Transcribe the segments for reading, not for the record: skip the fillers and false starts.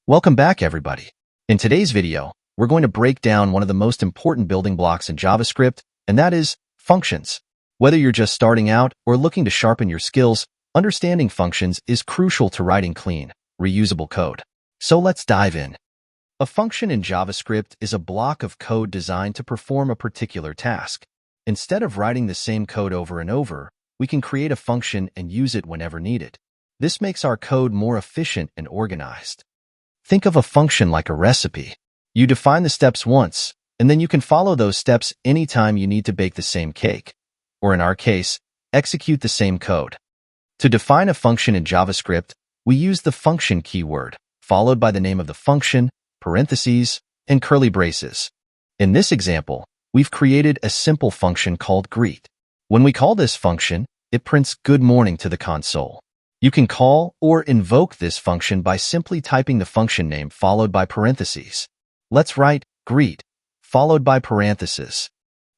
Welcome back, everybody. In today's video, we're going to break down one of the most important building blocks in JavaScript, and that is functions. Whether you're just starting out or looking to sharpen your skills, understanding functions is crucial to writing clean, reusable code. So let's dive in. A function in JavaScript is a block of code designed to perform a particular task. Instead of writing the same code over and over, we can create a function and use it whenever needed. This makes our code more efficient and organized. Think of a function like a recipe. You define the steps once, and then you can follow those steps anytime you need to bake the same cake, or in our case, execute the same code. To define a function in JavaScript, we use the function keyword, followed by the name of the function, parentheses, and curly braces. In this example, we've created a simple function called greet. When we call this function, it prints good morning to the console. You can call or invoke this function by simply typing the function name followed by parentheses. Let's write greet, followed by parentheses.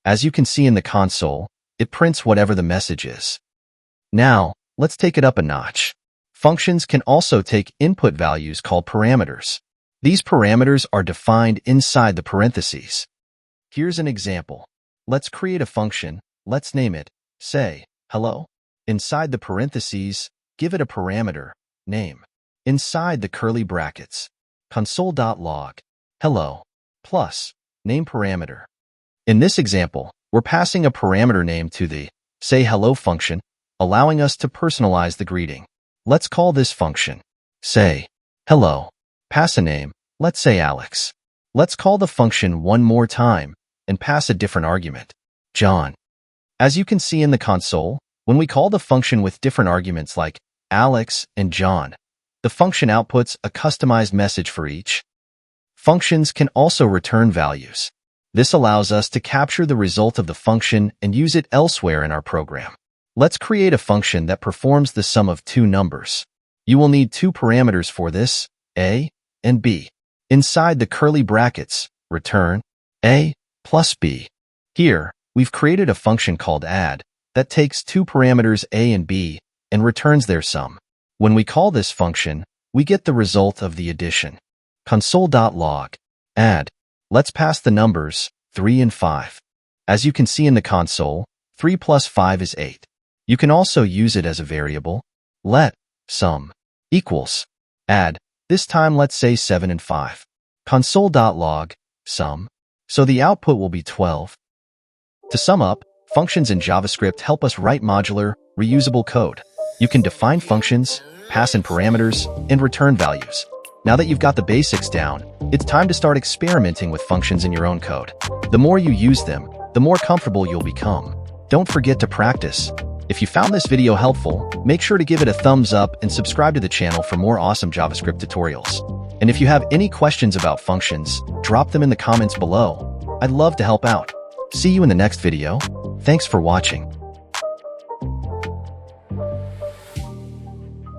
As you can see in the console, it prints whatever the message is. Now, let's take it up a notch. Functions can also take input values called parameters. These parameters are defined inside the parentheses. Here's an example. Let's create a function. Let's name it, say, hello. Inside the parentheses, give it a parameter, name. Inside the curly brackets, console.log, hello, plus, name parameter. In this example, we're passing a parameter name to the say hello function, allowing us to personalize the greeting. Let's call this function, say, hello, pass a name, let's say Alex. Let's call the function one more time and pass a different argument, John. As you can see in the console, when we call the function with different arguments like Alex and John, the function outputs a customized message for each. Functions can also return values. This allows us to capture the result of the function and use it elsewhere in our program. Let's create a function that performs the sum of two numbers. You will need two parameters for this, a and b. Inside the curly brackets, return a plus b. Here, we've created a function called add that takes two parameters a and b and returns their sum. When we call this function, we get the result of the addition. Console.log, add. Let's pass the numbers 3 and 5. As you can see in the console, 3 plus 5 is 8. You can also use it as a variable. Let sum equals add. This time let's say 7 and 5. Console.log, sum. So the output will be 12. To sum up, functions in JavaScript help us write modular, reusable code. You can define functions, pass in parameters, and return values. Now that you've got the basics down, it's time to start experimenting with functions in your own code. The more you use them, the more comfortable you'll become. Don't forget to practice. If you found this video helpful, make sure to give it a thumbs up and subscribe to the channel for more awesome JavaScript tutorials. And if you have any questions about functions, drop them in the comments below. I'd love to help out. See you in the next video. Thanks for watching.